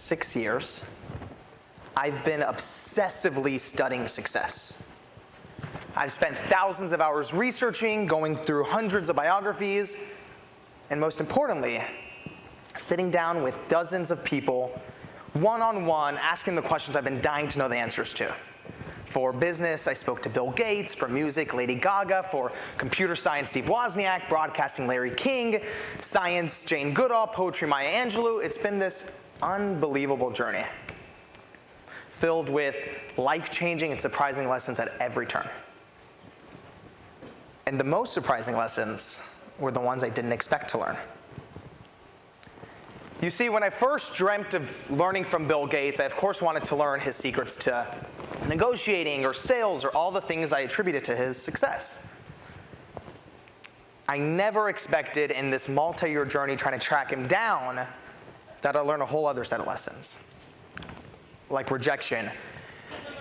6 years, I've been obsessively studying success. I've spent thousands of hours researching, going through hundreds of biographies, and most importantly, sitting down with dozens of people, one-on-one, asking the questions I've been dying to know the answers to. For business, I spoke to Bill Gates. For music, Lady Gaga. For computer science, Steve Wozniak. Broadcasting, Larry King. Science, Jane Goodall. Poetry, Maya Angelou. It's been this unbelievable journey, filled with life-changing and surprising lessons at every turn. And the most surprising lessons were the ones I didn't expect to learn. You see, when I first dreamt of learning from Bill Gates, I of course wanted to learn his secrets to negotiating or sales or all the things I attributed to his success. I never expected in this multi-year journey trying to track him down that I'd learn a whole other set of lessons, like rejection,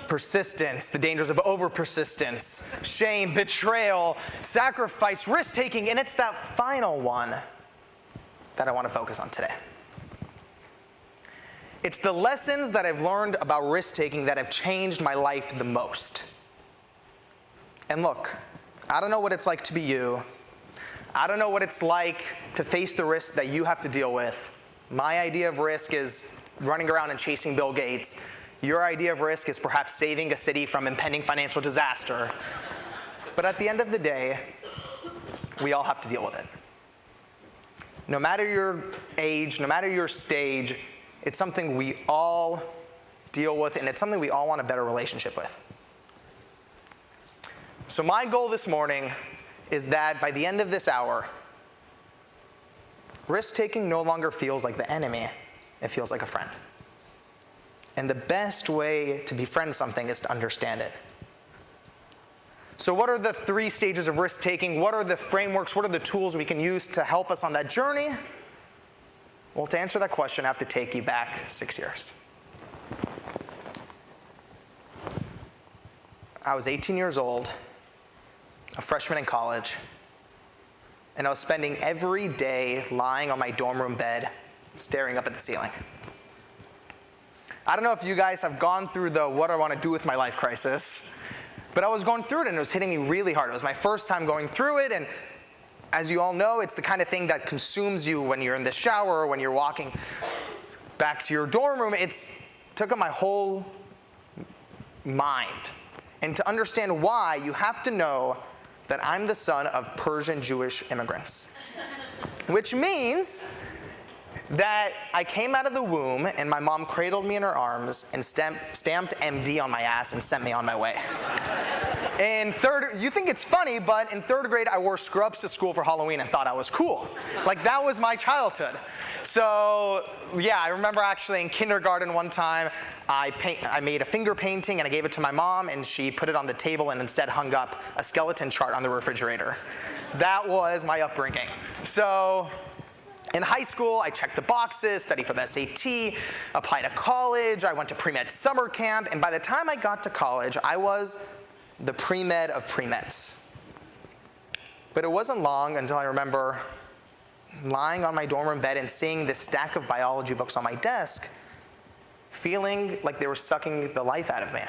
persistence, the dangers of over-persistence, shame, betrayal, sacrifice, risk-taking, and it's that final one that I want to focus on today. It's the lessons that I've learned about risk-taking that have changed my life the most. And look, I don't know what it's like to be you. I don't know what it's like to face the risks that you have to deal with. My idea of risk is running around and chasing Bill Gates. Your idea of risk is perhaps saving a city from impending financial disaster. But at the end of the day, we all have to deal with it. No matter your age, no matter your stage, it's something we all deal with, and it's something we all want a better relationship with. So my goal this morning is that by the end of this hour, risk-taking no longer feels like the enemy, it feels like a friend. And the best way to befriend something is to understand it. So what are the 3 stages of risk-taking? What are the frameworks? What are the tools we can use to help us on that journey? Well, to answer that question, I have to take you back 6 years. I was 18 years old, a freshman in college, and I was spending every day lying on my dorm room bed, staring up at the ceiling. I don't know if you guys have gone through the what I want to do with my life crisis, but I was going through it and it was hitting me really hard. It was my first time going through it, and as you all know, it's the kind of thing that consumes you when you're in the shower or when you're walking back to your dorm room. It took up my whole mind. And to understand why, you have to know that I'm the son of Persian Jewish immigrants, which means that I came out of the womb and my mom cradled me in her arms and stamped MD on my ass and sent me on my way. You think it's funny, but in 3rd grade, I wore scrubs to school for Halloween and thought I was cool. Like, that was my childhood. So, yeah, I remember actually in kindergarten one time, I made a finger painting and I gave it to my mom, and she put it on the table and instead hung up a skeleton chart on the refrigerator. That was my upbringing. So, in high school, I checked the boxes, studied for the SAT, applied to college, I went to pre-med summer camp, and by the time I got to college, I was the pre-med of pre-meds. But it wasn't long until I remember lying on my dorm room bed and seeing this stack of biology books on my desk, feeling like they were sucking the life out of me.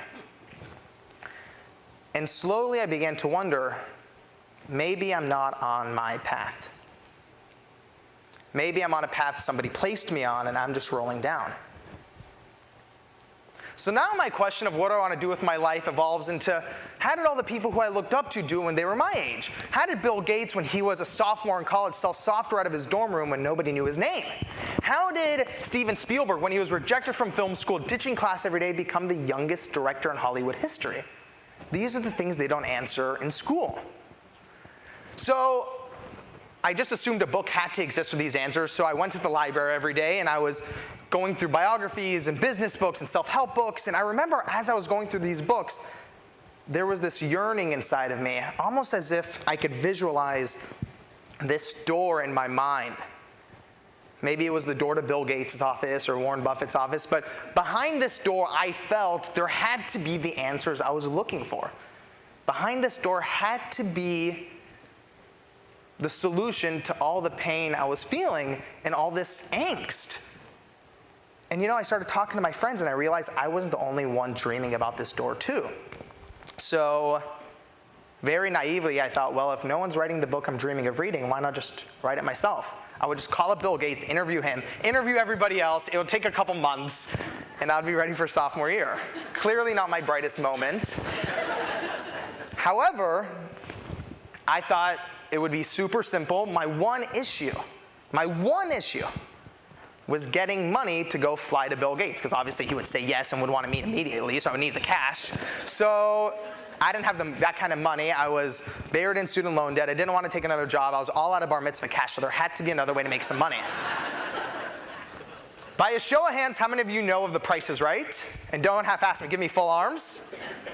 And slowly I began to wonder, maybe I'm not on my path. Maybe I'm on a path somebody placed me on and I'm just rolling down. So now my question of what I want to do with my life evolves into, how did all the people who I looked up to do when they were my age? How did Bill Gates, when he was a sophomore in college, sell software out of his dorm room when nobody knew his name? How did Steven Spielberg, when he was rejected from film school, ditching class every day, become the youngest director in Hollywood history? These are the things they don't answer in school. So I just assumed a book had to exist with these answers, so I went to the library every day and I was going through biographies and business books and self-help books, and I remember as I was going through these books, there was this yearning inside of me, almost as if I could visualize this door in my mind. Maybe it was the door to Bill Gates' office or Warren Buffett's office, but behind this door I felt there had to be the answers I was looking for. Behind this door had to be the solution to all the pain I was feeling and all this angst. And I started talking to my friends, and I realized I wasn't the only one dreaming about this door too. So very naively, I thought, well, if no one's writing the book I'm dreaming of reading, why not just write it myself? I would just call up Bill Gates, interview him, interview everybody else. It would take a couple months, and I'd be ready for sophomore year. Clearly not my brightest moment. However, I thought it would be super simple. My one issue was getting money to go fly to Bill Gates, because obviously he would say yes and would want to meet immediately, so I would need the cash. So I didn't have that kind of money. I was buried in student loan debt. I didn't want to take another job. I was all out of bar mitzvah cash, so there had to be another way to make some money. By a show of hands, how many of you know of The Price is Right? And don't half-ass me, give me full arms.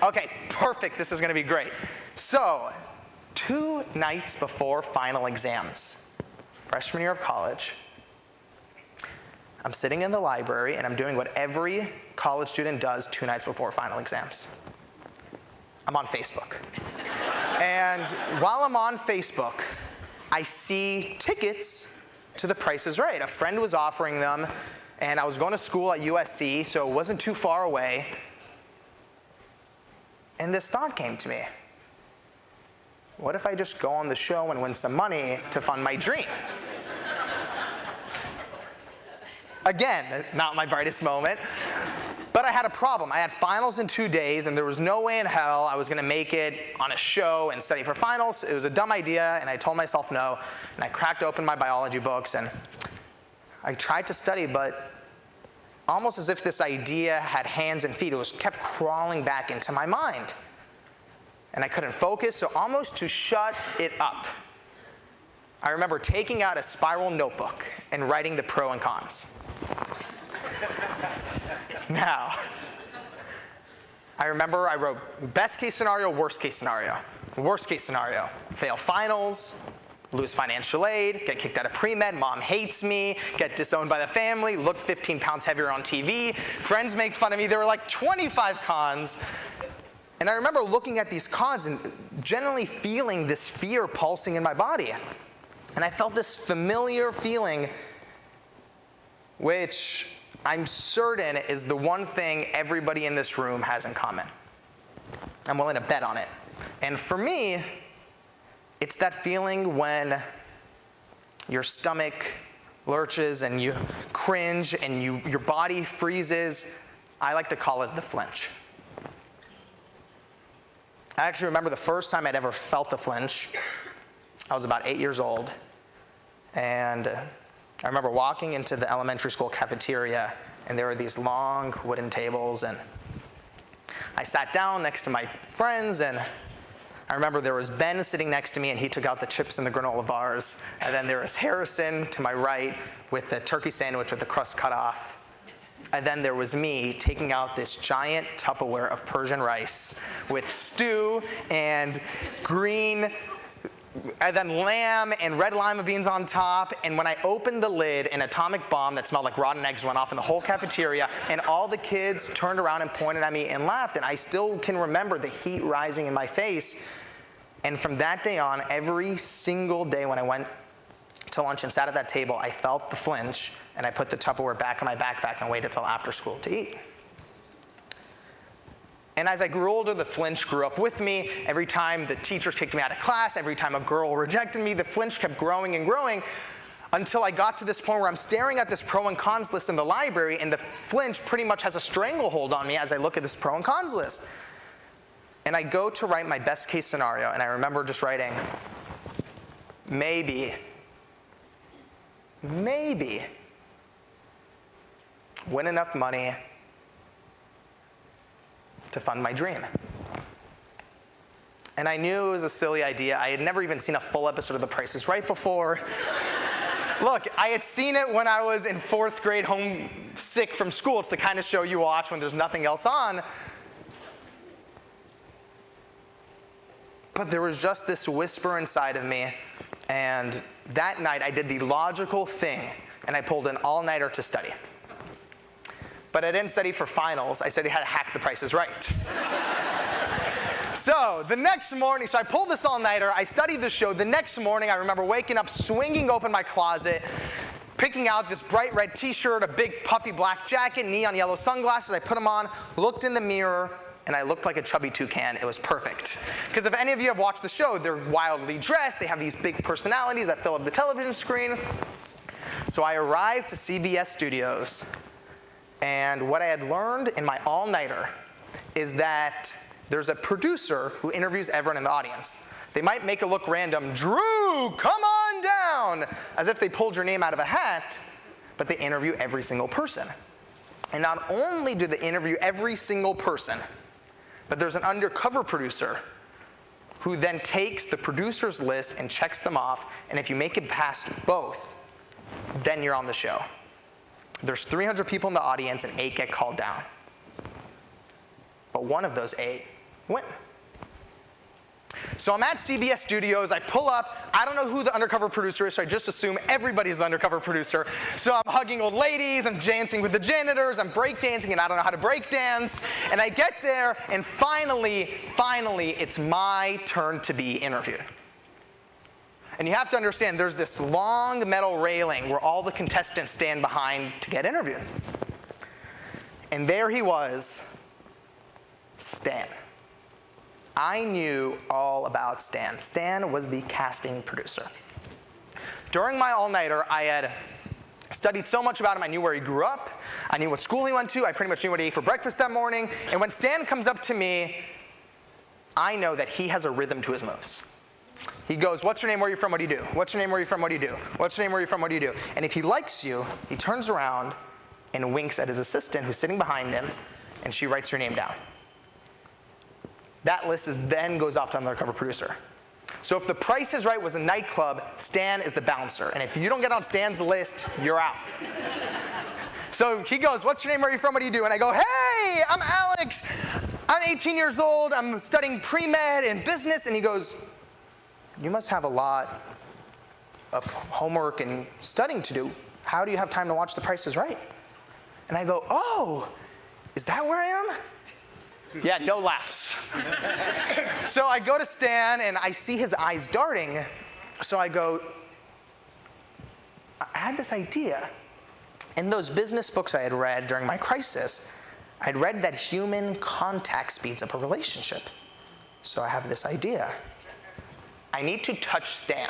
Okay, perfect, this is gonna be great. So, 2 nights before final exams, freshman year of college, I'm sitting in the library and I'm doing what every college student does 2 nights before final exams. I'm on Facebook. And while I'm on Facebook, I see tickets to The Price is Right. A friend was offering them, and I was going to school at USC, so it wasn't too far away. And this thought came to me. What if I just go on the show and win some money to fund my dream? Again, not my brightest moment. But I had a problem. I had finals in 2 days, and there was no way in hell I was going to make it on a show and study for finals. It was a dumb idea, and I told myself no. And I cracked open my biology books, and I tried to study, but almost as if this idea had hands and feet, it kept crawling back into my mind. And I couldn't focus, so almost to shut it up, I remember taking out a spiral notebook and writing the pro and cons. Now, I remember I wrote best case scenario, worst case scenario. Worst case scenario, fail finals, lose financial aid, get kicked out of pre-med, mom hates me, get disowned by the family, look 15 pounds heavier on TV, friends make fun of me. There were like 25 cons. And I remember looking at these cons and generally feeling this fear pulsing in my body. And I felt this familiar feeling, which I'm certain is the one thing everybody in this room has in common. I'm willing to bet on it. And for me, it's that feeling when your stomach lurches and you cringe and your body freezes. I like to call it the flinch. I actually remember the first time I'd ever felt the flinch. I was about 8 years old. And I remember walking into the elementary school cafeteria, and there were these long wooden tables, and I sat down next to my friends, and I remember there was Ben sitting next to me, and he took out the chips and the granola bars, and then there was Harrison to my right with the turkey sandwich with the crust cut off, and then there was me taking out this giant Tupperware of Persian rice with stew and green, and then lamb and red lima beans on top, and when I opened the lid, an atomic bomb that smelled like rotten eggs went off in the whole cafeteria, and all the kids turned around and pointed at me and laughed, and I still can remember the heat rising in my face. And from that day on, every single day when I went to lunch and sat at that table, I felt the flinch, and I put the Tupperware back in my backpack and waited till after school to eat. And as I grew older, the flinch grew up with me. Every time the teacher kicked me out of class, every time a girl rejected me, the flinch kept growing and growing until I got to this point where I'm staring at this pro and cons list in the library, and the flinch pretty much has a stranglehold on me as I look at this pro and cons list. And I go to write my best case scenario, and I remember just writing, maybe win enough money to fund my dream. And I knew it was a silly idea. I had never even seen a full episode of The Price is Right before. Look, I had seen it when I was in 4th grade homesick from school. It's the kind of show you watch when there's nothing else on. But there was just this whisper inside of me, and that night I did the logical thing, and I pulled an all-nighter to study. But I didn't study for finals. I studied how to hack The Price is Right. So the next morning, I pulled this all-nighter. I studied the show. The next morning, I remember waking up, swinging open my closet, picking out this bright red t-shirt, a big puffy black jacket, neon yellow sunglasses. I put them on, looked in the mirror, and I looked like a chubby toucan. It was perfect. Because if any of you have watched the show, they're wildly dressed. They have these big personalities that fill up the television screen. So I arrived to CBS Studios, and what I had learned in my all-nighter is that there's a producer who interviews everyone in the audience. They might make it look random, Drew, come on down, as if they pulled your name out of a hat, but they interview every single person. And not only do they interview every single person, but there's an undercover producer who then takes the producer's list and checks them off, and if you make it past both, then you're on the show. There's 300 people in the audience, and 8 get called down. But one of those 8 win. So I'm at CBS Studios, I pull up, I don't know who the undercover producer is, so I just assume everybody's the undercover producer. So I'm hugging old ladies, I'm dancing with the janitors, I'm breakdancing, and I don't know how to breakdance. And I get there, and finally, it's my turn to be interviewed. And you have to understand, there's this long metal railing where all the contestants stand behind to get interviewed. And there he was, Stan. I knew all about Stan. Stan was the casting producer. During my all-nighter, I had studied so much about him. I knew where he grew up. I knew what school he went to. I pretty much knew what he ate for breakfast that morning. And when Stan comes up to me, I know that he has a rhythm to his moves. He goes, what's your name, where are you from, what do you do? What's your name, where are you from, what do you do? What's your name, where are you from, what do you do? And if he likes you, he turns around and winks at his assistant who's sitting behind him, and she writes your name down. That list then goes off to the undercover producer. So if The Price is Right was a nightclub, Stan is the bouncer. And if you don't get on Stan's list, you're out. So he goes, what's your name, where are you from, what do you do? And I go, hey, I'm Alex. I'm 18 years old. I'm studying pre-med and business. And he goes, you must have a lot of homework and studying to do. How do you have time to watch The Price is Right? And I go, oh, is that where I am? Yeah, no laughs. So I go to Stan, and I see his eyes darting. So I go, I had this idea. In those business books I had read during my crisis, I'd read that human contact speeds up a relationship. So I have this idea. I need to touch Stan.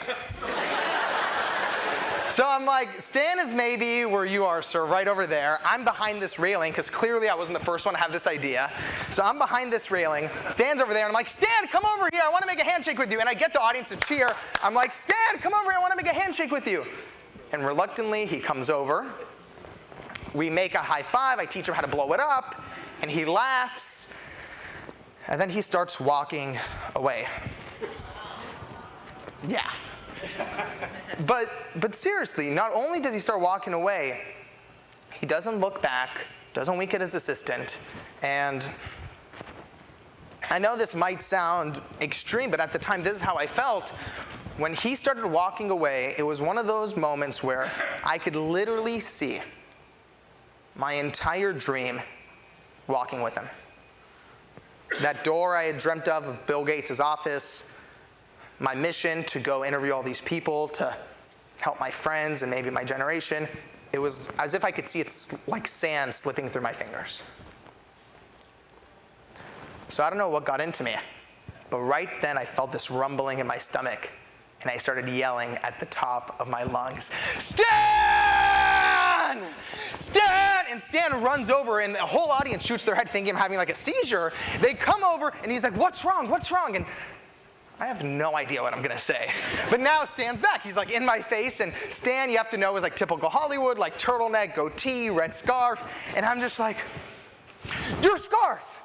So I'm like, Stan is maybe where you are, sir, right over there. I'm behind this railing, because clearly I wasn't the first one to have this idea. So I'm behind this railing. Stan's over there, and I'm like, Stan, come over here. I want to make a handshake with you. And I get the audience to cheer. I'm like, Stan, come over here. I want to make a handshake with you. And reluctantly, he comes over. We make a high five. I teach him how to blow it up. And he laughs. And then he starts walking away. Yeah. But seriously, not only does he start walking away, he doesn't look back, doesn't wink at his assistant, and I know this might sound extreme, but at the time, this is how I felt. When he started walking away, it was one of those moments where I could literally see my entire dream walking with him. That door I had dreamt of Bill Gates' office, my mission to go interview all these people, to help my friends and maybe my generation, it was as if I could see it like sand slipping through my fingers. So I don't know what got into me, but right then I felt this rumbling in my stomach, and I started yelling at the top of my lungs, Stan! Stan! And Stan runs over, and the whole audience shoots their head thinking I'm having like a seizure. They come over, and he's like, what's wrong, what's wrong? And I have no idea what I'm gonna say. But now Stan's back. He's like in my face, and Stan, you have to know, is like typical Hollywood, like turtleneck, goatee, red scarf. And I'm just like, your scarf!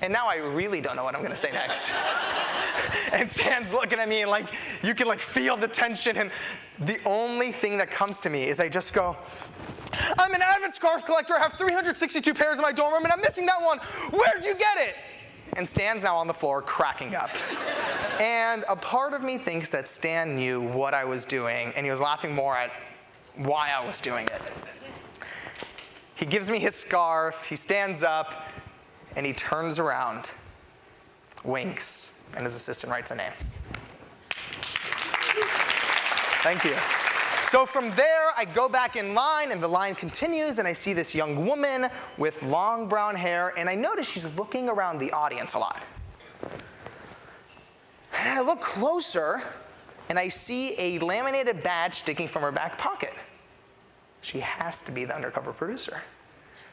And now I really don't know what I'm gonna say next. And Stan's looking at me, and like, you can like feel the tension, and the only thing that comes to me is I just go, I'm an avid scarf collector. I have 362 pairs in my dorm room, and I'm missing that one. Where'd you get it? And Stan's now on the floor cracking up. And a part of me thinks that Stan knew what I was doing, and he was laughing more at why I was doing it. He gives me his scarf, he stands up, and he turns around, winks, and his assistant writes a name. Thank you. So from there, I go back in line, and the line continues, and I see this young woman with long brown hair, and I notice she's looking around the audience a lot. And I look closer, and I see a laminated badge sticking from her back pocket. She has to be the undercover producer.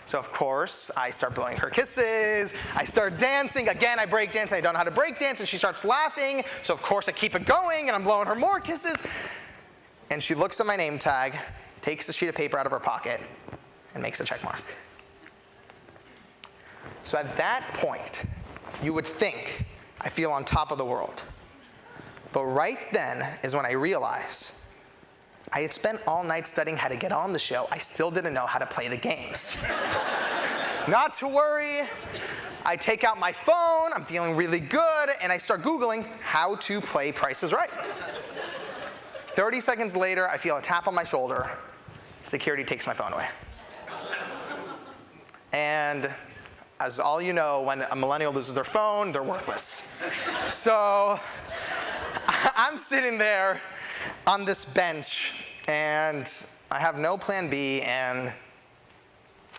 So of course, I start blowing her kisses, I start dancing. Again, I break dance, I don't know how to break dance, and she starts laughing. So of course, I keep it going, and I'm blowing her more kisses. And she looks at my name tag, takes a sheet of paper out of her pocket, and makes a check mark. So at that point, you would think I feel on top of the world. But right then is when I realize I had spent all night studying how to get on the show. I still didn't know how to play the games. Not to worry, I take out my phone, I'm feeling really good, and I start Googling how to play Price is Right. 30 seconds later, I feel a tap on my shoulder. Security takes my phone away. And as all you know, when a millennial loses their phone, they're worthless. So I'm sitting there on this bench, and I have no plan B, and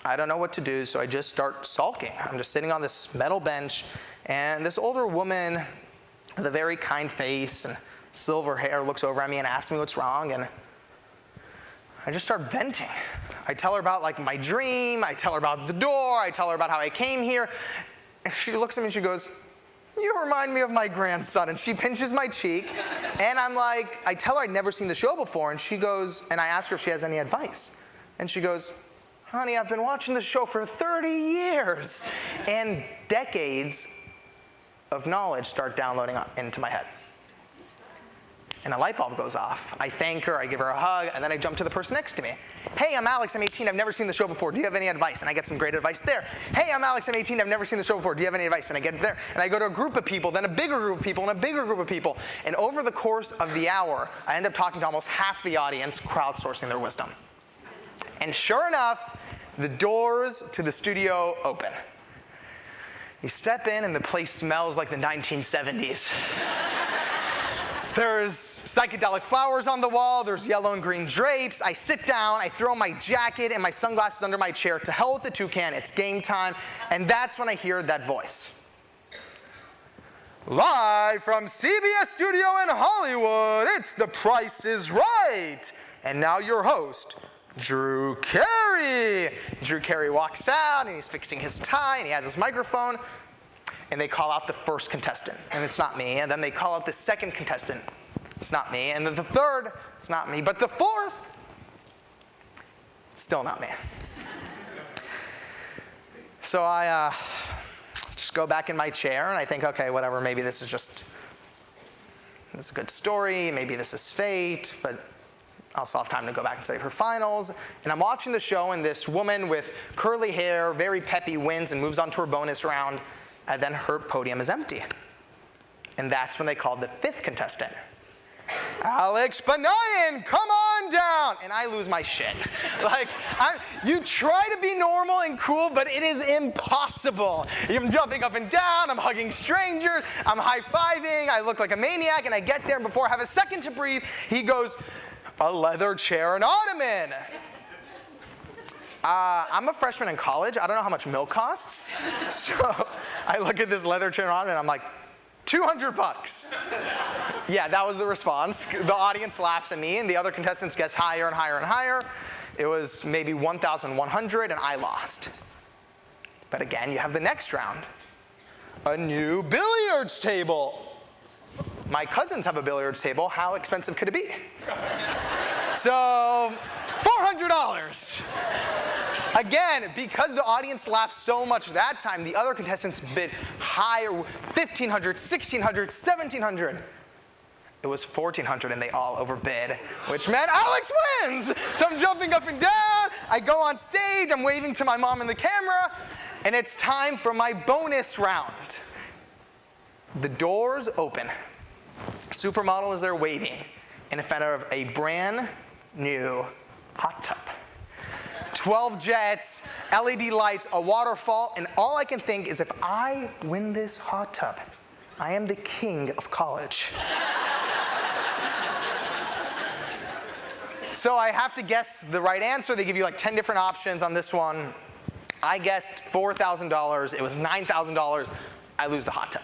I don't know what to do, so I just start sulking. I'm just sitting on this metal bench, and this older woman with a very kind face and silver hair looks over at me and asks me what's wrong, and I just start venting. I tell her about like my dream, I tell her about the door, I tell her about how I came here, and she looks at me and she goes, "You remind me of my grandson," and she pinches my cheek, and I'm like, I tell her I'd never seen the show before, and she goes, and I ask her if she has any advice, and she goes, "Honey, I've been watching the show for 30 years, and decades of knowledge start downloading into my head. And a light bulb goes off. I thank her, I give her a hug, and then I jump to the person next to me. "Hey, I'm Alex, I'm 18, I've never seen the show before. Do you have any advice?" And I get some great advice there. "Hey, I'm Alex, I'm 18, I've never seen the show before. Do you have any advice?" And I get there, and I go to a group of people, then a bigger group of people, and a bigger group of people. And over the course of the hour, I end up talking to almost half the audience, crowdsourcing their wisdom. And sure enough, the doors to the studio open. You step in, and the place smells like the 1970s. There's psychedelic flowers on the wall, there's yellow and green drapes. I sit down, I throw my jacket and my sunglasses under my chair. To hell with the toucan, it's game time. And that's when I hear that voice. "Live from CBS Studio in Hollywood, it's The Price is Right. And now your host, Drew Carey." Drew Carey walks out, and he's fixing his tie, and he has his microphone. And they call out the first contestant, and it's not me. And then they call out the second contestant. It's not me. And then the third, it's not me. But the fourth, still not me. So I just go back in my chair, and I think, okay, whatever, maybe this is a good story, maybe this is fate, but I'll still have time to go back and study for finals. And I'm watching the show, and this woman with curly hair, very peppy, wins and moves on to her bonus round. And then her podium is empty. And that's when they called the fifth contestant. "Alex Banayan, come on down." And I lose my shit. Like, you try to be normal and cool, but it is impossible. I'm jumping up and down, I'm hugging strangers, I'm high-fiving, I look like a maniac, and I get there, and before I have a second to breathe, he goes, "A leather chair and ottoman." I'm a freshman in college. I don't know how much milk costs. So I look at this leather chair on, and I'm like, $200. Yeah, that was the response. The audience laughs at me, and the other contestants guess higher and higher and higher. It was maybe 1,100, and I lost. But again, you have the next round. A new billiards table. My cousins have a billiards table. How expensive could it be? So, $400. Again, because the audience laughed so much that time, the other contestants bid higher, $1,500, $1,600, $1,700. It was $1,400, and they all overbid, which meant Alex wins! So I'm jumping up and down, I go on stage, I'm waving to my mom and the camera, and it's time for my bonus round. The doors open. Supermodel is there waving in front of a brand new hot tub. 12 jets, LED lights, a waterfall, and all I can think is if I win this hot tub, I am the king of college. So I have to guess the right answer. They give you like 10 different options on this one. I guessed $4,000. It was $9,000. I lose the hot tub.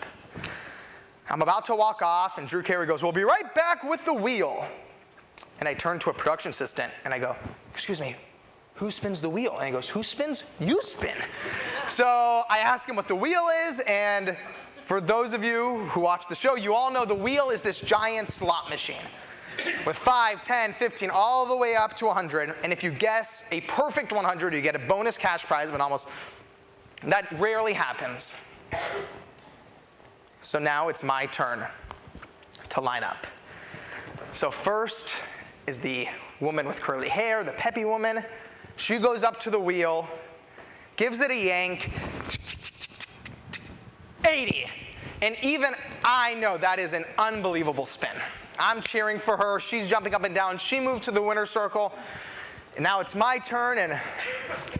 I'm about to walk off, and Drew Carey goes, "We'll be right back with the wheel." And I turn to a production assistant, and I go, "Excuse me, who spins the wheel?" And he goes, "Who spins? You spin." So I ask him what the wheel is, and for those of you who watch the show, you all know the wheel is this giant slot machine with 5, 10, 15, all the way up to 100. And if you guess a perfect 100, you get a bonus cash prize, but that rarely happens. So now it's my turn to line up. So first is the woman with curly hair, the peppy woman. She goes up to the wheel, gives it a yank, 80. And even I know that is an unbelievable spin. I'm cheering for her. She's jumping up and down. She moved to the winner's circle. And now it's my turn, and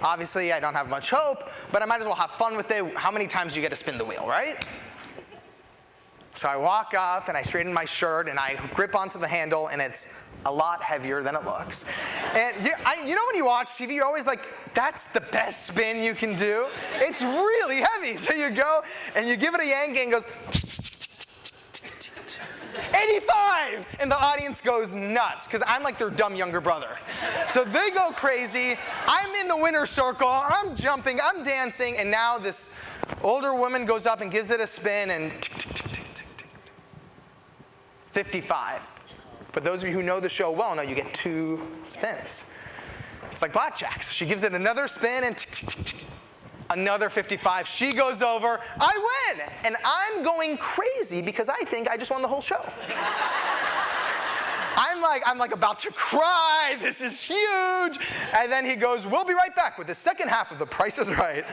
obviously I don't have much hope, but I might as well have fun with it. How many times do you get to spin the wheel, right? So I walk up, and I straighten my shirt, and I grip onto the handle, and it's a lot heavier than it looks. And you know when you watch TV, you're always like, that's the best spin you can do? It's really heavy. So you go, and you give it a yank, and it goes 85! And the audience goes nuts, because I'm like their dumb younger brother. So they go crazy. I'm in the winner's circle. I'm jumping. I'm dancing. And now this older woman goes up and gives it a spin, and 55. But those of you who know the show well know you get 2 spins. It's like blackjack. So she gives it another spin, and another 55. She goes over. I win! And I'm going crazy because I think I just won the whole show. I'm like about to cry. This is huge. And then he goes, "We'll be right back with the second half of The Price is Right."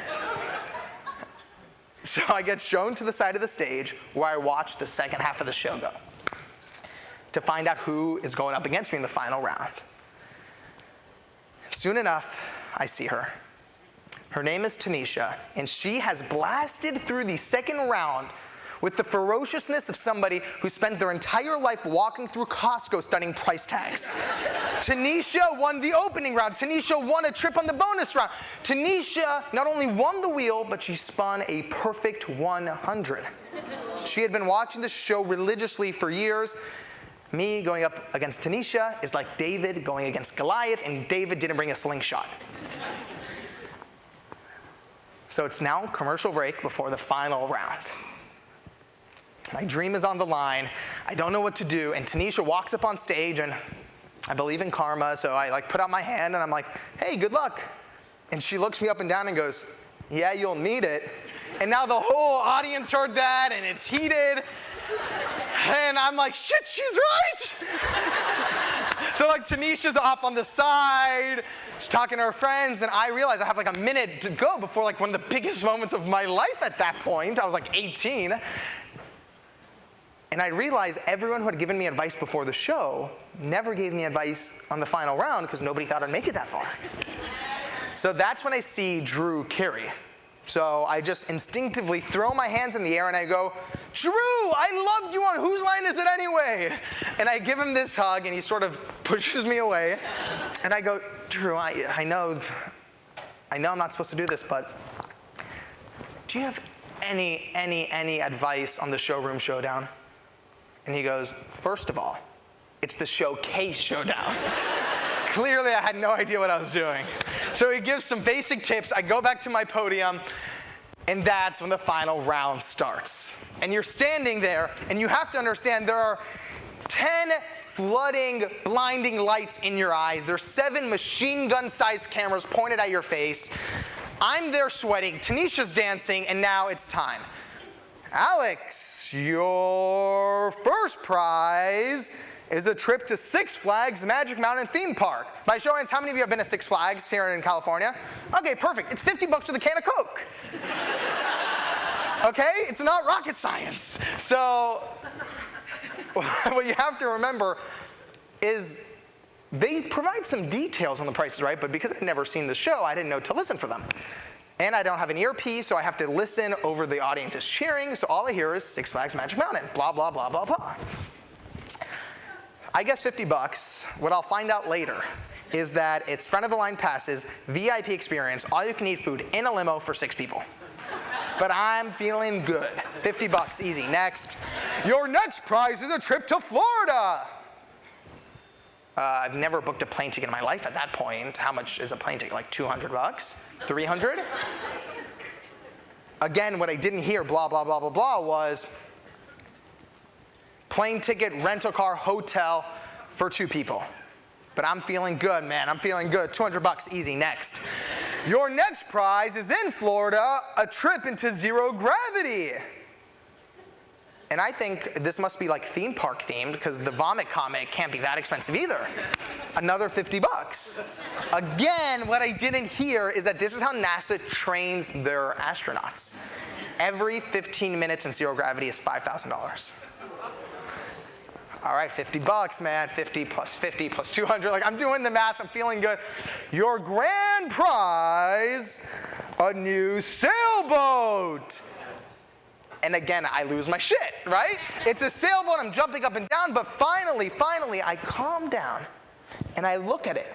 So I get shown to the side of the stage where I watch the second half of the show go to find out who is going up against me in the final round. Soon enough, I see her. Her name is Tanisha, and she has blasted through the second round with the ferociousness of somebody who spent their entire life walking through Costco studying price tags. Tanisha won the opening round. Tanisha won a trip on the bonus round. Tanisha not only won the wheel, but she spun a perfect 100. She had been watching the show religiously for years. Me going up against Tanisha is like David going against Goliath, and David didn't bring a slingshot. So it's now commercial break before the final round. My dream is on the line. I don't know what to do, and Tanisha walks up on stage, and I believe in karma, so I put out my hand, and I'm like, "Hey, good luck." And she looks me up and down and goes, "Yeah, you'll need it." And now the whole audience heard that, and it's heated. And I'm like, shit, she's right! So like Tanisha's off on the side, she's talking to her friends, and I realize I have like a minute to go before like one of the biggest moments of my life at that point. I was like 18. And I realized everyone who had given me advice before the show never gave me advice on the final round because nobody thought I'd make it that far. So that's when I see Drew Carey. So I just instinctively throw my hands in the air and I go, "Drew, I loved you on Whose Line Is It Anyway?" And I give him this hug, and he sort of pushes me away. And I go, "Drew, I know I'm not supposed to do this, but do you have any advice on the Showroom Showdown?" And he goes, "First of all, it's the Showcase Showdown." Clearly, I had no idea what I was doing. So he gives some basic tips. I go back to my podium, and that's when the final round starts. And you're standing there, and you have to understand there are 10 flooding, blinding lights in your eyes. There's 7 machine gun-sized cameras pointed at your face. I'm there sweating. Tanisha's dancing, and now it's time. "Alex, your first prize is a trip to Six Flags Magic Mountain theme park." By show of hands, how many of you have been to Six Flags here in California? Okay, perfect. It's $50 with a can of Coke. Okay? It's not rocket science. So what you have to remember is they provide some details on The Price is Right, but because I'd never seen the show, I didn't know to listen for them. And I don't have an earpiece, so I have to listen over the audience's cheering, so all I hear is Six Flags Magic Mountain, blah, blah, blah, blah, blah. I guess $50. What I'll find out later is that it's front of the line passes, VIP experience, all you can eat food in a limo for 6 people. But I'm feeling good. $50, easy. Next. Your next prize is a trip to Florida. I've never booked a plane ticket in my life at that point. How much is a plane ticket? Like $200? 300? Again, what I didn't hear, blah, blah, blah, blah, blah, was plane ticket, rental car, hotel for 2 people. But I'm feeling good, man. I'm feeling good. $200, easy. Next. Your next prize is in Florida, a trip into zero gravity. And I think this must be like theme park themed, because the vomit comet can't be that expensive either. Another $50. Again, what I didn't hear is that this is how NASA trains their astronauts. Every 15 minutes in zero gravity is $5,000. All right, $50, man. 50 plus 50 plus 200. Like, I'm doing the math. I'm feeling good. Your grand prize, a new sailboat. And again, I lose my shit, right? It's a sailboat. I'm jumping up and down. But finally, I calm down. And I look at it.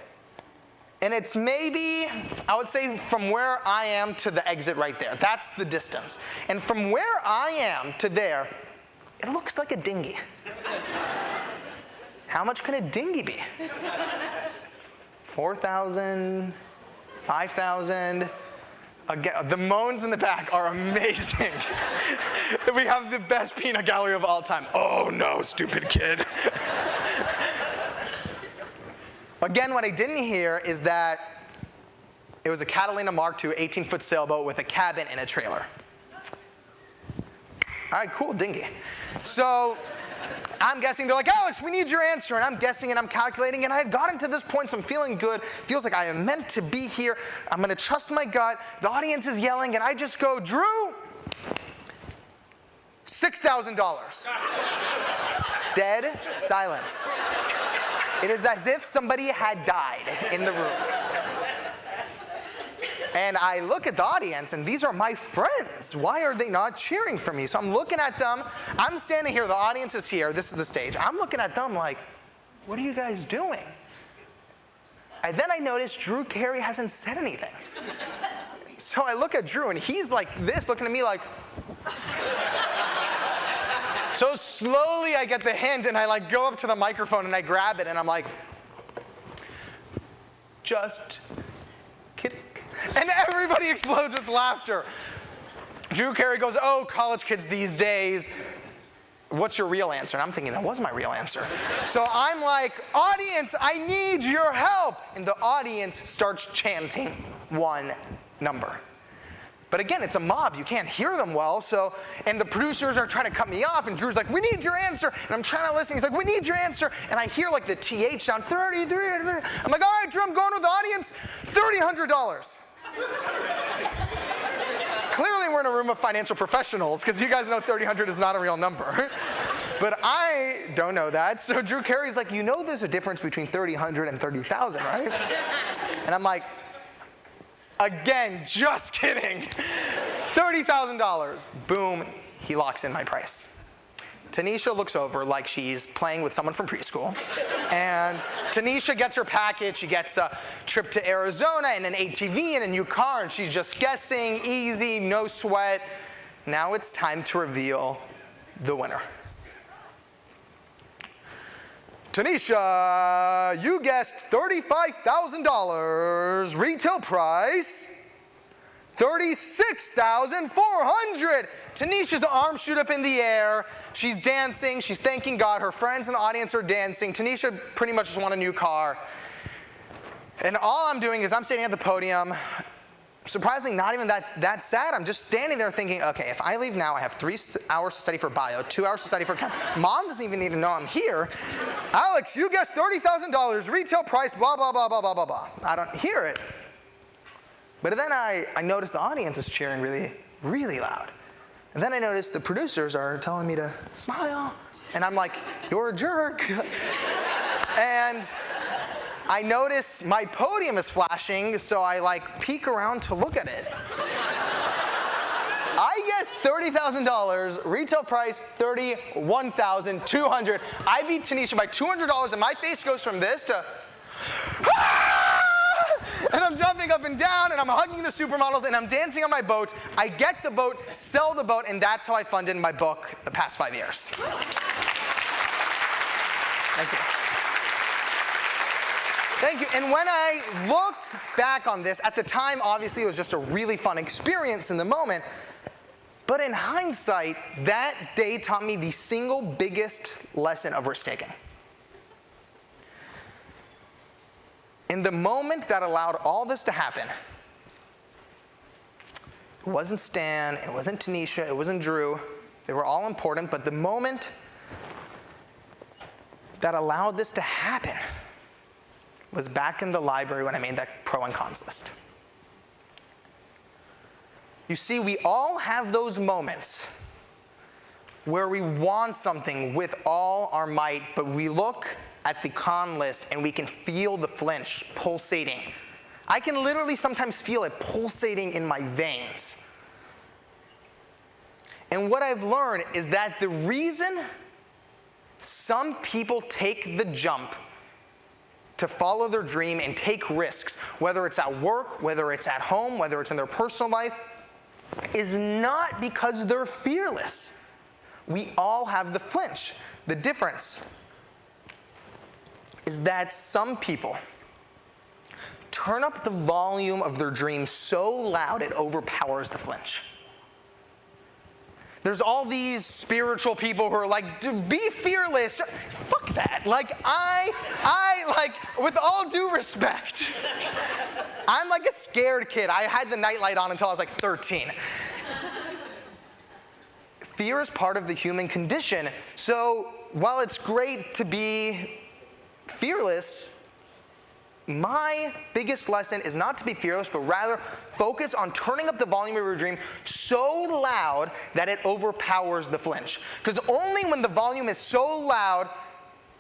And it's maybe, I would say, from where I am to the exit right there. That's the distance. And from where I am to there, it looks like a dinghy. How much can a dinghy be? 4,000, 5,000. Again, the moans in the back are amazing. We have the best peanut gallery of all time. Oh no, stupid kid. Again, what I didn't hear is that it was a Catalina Mark II 18-foot sailboat with a cabin and a trailer. All right, cool, dinghy. So I'm guessing, they're like, Alex, we need your answer. And I'm guessing and I'm calculating, and I had gotten to this point, so I'm feeling good. Feels like I am meant to be here. I'm going to trust my gut. The audience is yelling, and I just go, Drew, $6,000. Dead silence. It is as if somebody had died in the room. And I look at the audience, and these are my friends. Why are they not cheering for me? So I'm looking at them. I'm standing here. The audience is here. This is the stage. I'm looking at them like, what are you guys doing? And then I notice Drew Carey hasn't said anything. So I look at Drew, and he's like this, looking at me like. So slowly I get the hint, and I like go up to the microphone, and I grab it, and I'm like, just kidding. And everybody explodes with laughter. Drew Carey goes, oh, college kids these days, what's your real answer? And I'm thinking, that was my real answer. So I'm like, audience, I need your help. And the audience starts chanting one number. But again, it's a mob. You can't hear them well. So, and the producers are trying to cut me off. And Drew's like, we need your answer. And I'm trying to listen. He's like, we need your answer. And I hear like the TH sound, 33. I'm like, all right, Drew, I'm going with the audience. $300. Clearly, we're in a room of financial professionals, because you guys know 300 is not a real number. But I don't know that. So Drew Carey's like, you know there's a difference between 300 and 30,000, right? And I'm like, again, just kidding. $30,000. Boom, he locks in my price. Tanisha looks over like she's playing with someone from preschool. And Tanisha gets her package. She gets a trip to Arizona and an ATV and a new car, and she's just guessing, easy, no sweat. Now it's time to reveal the winner. Tanisha, you guessed $35,000, retail price $36,400. Tanisha's arms shoot up in the air. She's dancing. She's thanking God. Her friends in the audience are dancing. Tanisha pretty much just won a new car. And all I'm doing is I'm standing at the podium. Surprisingly, not even that sad. I'm just standing there thinking, okay, if I leave now, I have 3 hours to study for bio, 2 hours to study for chem. Mom doesn't even need to know I'm here. Alex, you guessed $30,000, retail price, blah, blah, blah, blah, blah, blah, blah. I don't hear it. But then I notice the audience is cheering really, really loud. And then I notice the producers are telling me to smile. And I'm like, you're a jerk. And I notice my podium is flashing, so I like peek around to look at it. I guess $30,000, retail price $31,200. I beat Tanisha by $200, and my face goes from this to, and I'm jumping up and down, and I'm hugging the supermodels, and I'm dancing on my boat. I get the boat, sell the boat, and that's how I funded my book the past 5 years. Thank you. Thank you. And when I look back on this, at the time, obviously, it was just a really fun experience in the moment. But in hindsight, that day taught me the single biggest lesson of risk-taking. In the moment that allowed all this to happen, it wasn't Stan, it wasn't Tanisha, it wasn't Drew. They were all important, but the moment that allowed this to happen was back in the library when I made that pro and cons list. You see, we all have those moments where we want something with all our might, but we look at the con list and we can feel the flinch pulsating. I can literally sometimes feel it pulsating in my veins. And what I've learned is that the reason some people take the jump to follow their dream and take risks, whether it's at work, whether it's at home, whether it's in their personal life, is not because they're fearless. We all have the flinch. The difference is that some people turn up the volume of their dream so loud it overpowers the flinch. There's all these spiritual people who are like, be fearless. Fuck that. Like, I with all due respect, I'm like a scared kid. I had the nightlight on until I was like 13. Fear is part of the human condition. So while it's great to be fearless, my biggest lesson is not to be fearless, but rather focus on turning up the volume of your dream so loud that it overpowers the flinch. Because only when the volume is so loud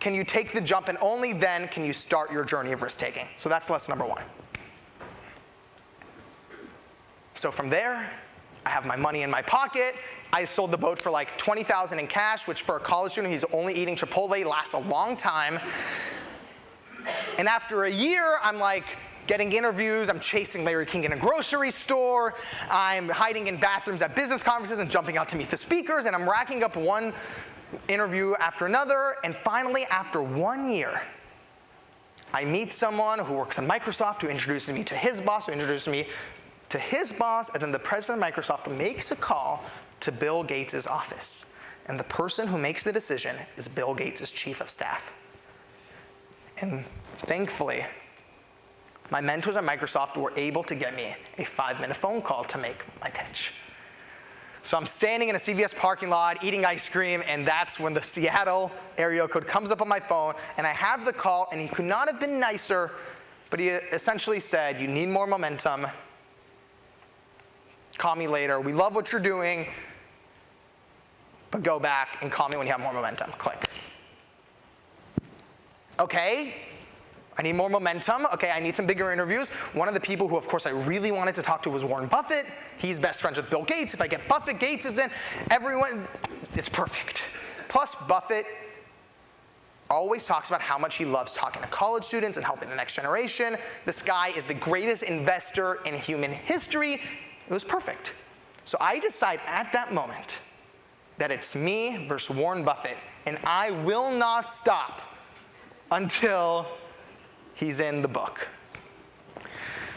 can you take the jump, and only then can you start your journey of risk-taking. So that's lesson number one. So from there, I have my money in my pocket. I sold the boat for like $20,000 in cash, which for a college student who's only eating Chipotle lasts a long time. And after a year, I'm like getting interviews, I'm chasing Larry King in a grocery store, I'm hiding in bathrooms at business conferences and jumping out to meet the speakers, and I'm racking up one interview after another, and finally, after 1 year, I meet someone who works at Microsoft who introduces me to his boss, who introduces me to his boss, and then the president of Microsoft makes a call to Bill Gates' office. And the person who makes the decision is Bill Gates' chief of staff. And thankfully, my mentors at Microsoft were able to get me a 5-minute phone call to make my pitch. So I'm standing in a CVS parking lot eating ice cream, and that's when the Seattle area code comes up on my phone, and I have the call, and he could not have been nicer, but he essentially said, you need more momentum. Call me later. We love what you're doing, but go back and call me when you have more momentum. Click. Okay, I need more momentum. Okay, I need some bigger interviews. One of the people who, of course, I really wanted to talk to was Warren Buffett. He's best friends with Bill Gates. If I get Buffett, Gates is in. Everyone, it's perfect. Plus, Buffett always talks about how much he loves talking to college students and helping the next generation. This guy is the greatest investor in human history. It was perfect. So I decide at that moment that it's me versus Warren Buffett, and I will not stop until he's in the book.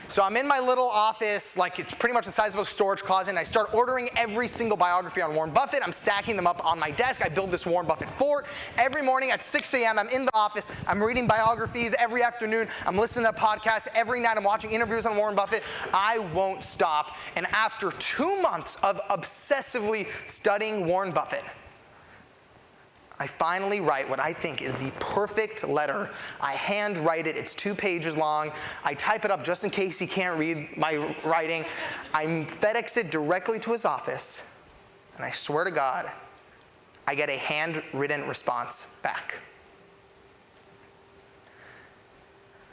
So I'm in my little office, like it's pretty much the size of a storage closet, and I start ordering every single biography on Warren Buffett. I'm stacking them up on my desk. I build this Warren Buffett fort. Every morning at 6 a.m., I'm in the office. I'm reading biographies every afternoon. I'm listening to podcasts. Every night I'm watching interviews on Warren Buffett. I won't stop. And after 2 months of obsessively studying Warren Buffett, I finally write what I think is the perfect letter. I hand write it. It's 2 pages long. I type it up just in case he can't read my writing. I FedEx it directly to his office, and I swear to God, I get a handwritten response back.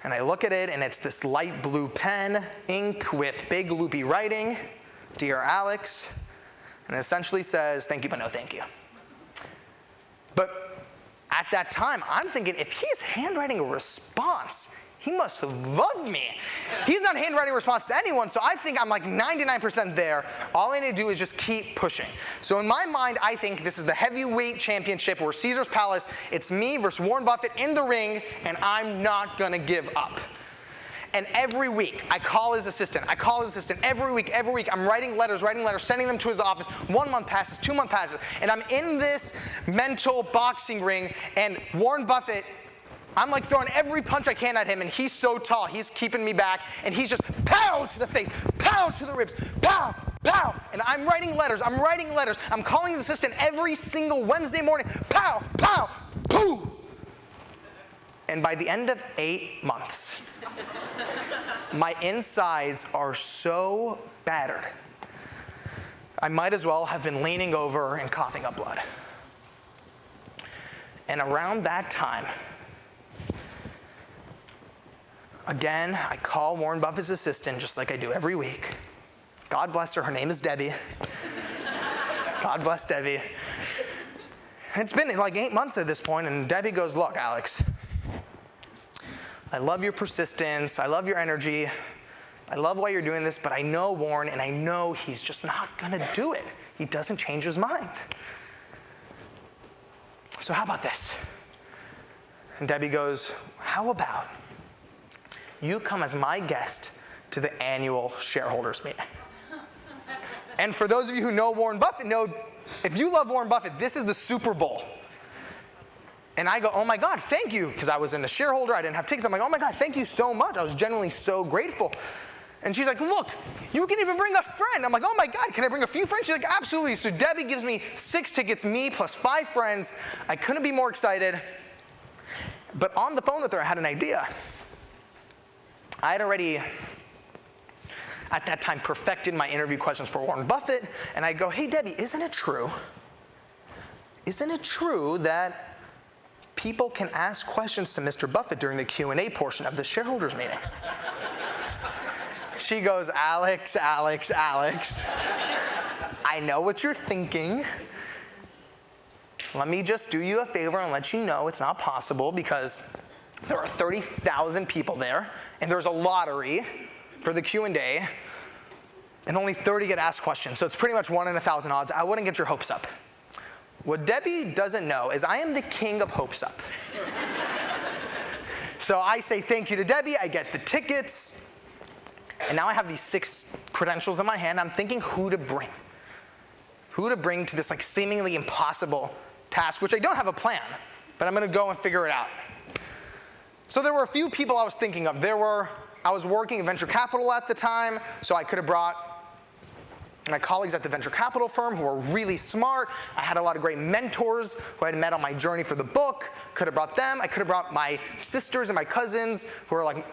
And I look at it, and it's this light blue pen, ink with big loopy writing. Dear Alex, And it essentially says, thank you, but no thank you. But at that time, I'm thinking, if he's handwriting a response, he must love me. He's not handwriting a response to anyone, so I think I'm like 99% there. All I need to do is just keep pushing. So in my mind, I think this is the heavyweight championship where Caesar's Palace, it's me versus Warren Buffett in the ring, and I'm not gonna give up. And every week, I call his assistant. Every week, I'm writing letters, sending them to his office. 1 month passes, 2 months passes, and I'm in this mental boxing ring, and Warren Buffett, I'm like throwing every punch I can at him, and he's so tall, he's keeping me back, and he's just pow to the face, pow to the ribs, pow, pow. And I'm writing letters, I'm calling his assistant every single Wednesday morning, pow, pow, poo. And by the end of 8 months, my insides are so battered, I might as well have been leaning over and coughing up blood. And around that time, again, I call Warren Buffett's assistant just like I do every week. God bless her. Her name is Debbie. God bless Debbie. And it's been like 8 months at this point, and Debbie goes, look, Alex, I love your persistence. I love your energy. I love why you're doing this, but I know Warren, and I know he's just not going to do it. He doesn't change his mind. So how about this? And Debbie goes, how about you come as my guest to the annual shareholders meeting? And for those of you who know Warren Buffett, know if you love Warren Buffett, this is the Super Bowl. And I go, oh my God, thank you, because I was in a shareholder, I didn't have tickets. I'm like, oh my God, thank you so much. I was genuinely so grateful. And she's like, look, you can even bring a friend. I'm like, oh my God, can I bring a few friends? She's like, absolutely. So Debbie gives me 6 tickets, me plus 5 friends. I couldn't be more excited. But on the phone with her, I had an idea. I had already, at that time, perfected my interview questions for Warren Buffett. And I go, hey, Debbie, isn't it true that people can ask questions to Mr. Buffett during the Q&A portion of the shareholders meeting? She goes, Alex, I know what you're thinking. Let me just do you a favor and let you know it's not possible because there are 30,000 people there, and there's a lottery for the Q&A, and only 30 get asked questions, so it's pretty much 1 in 1,000 odds. I wouldn't get your hopes up. What Debbie doesn't know is I am the king of hopes up. So I say thank you to Debbie, I get the tickets, and now I have these 6 credentials in my hand. I'm thinking who to bring to this like seemingly impossible task, which I don't have a plan, but I'm gonna go and figure it out. So there were a few people I was thinking of. I was working in venture capital at the time, so I could have brought my colleagues at the venture capital firm who were really smart. I had a lot of great mentors who I had met on my journey for the book. Could have brought them. I could have brought my sisters and my cousins who are like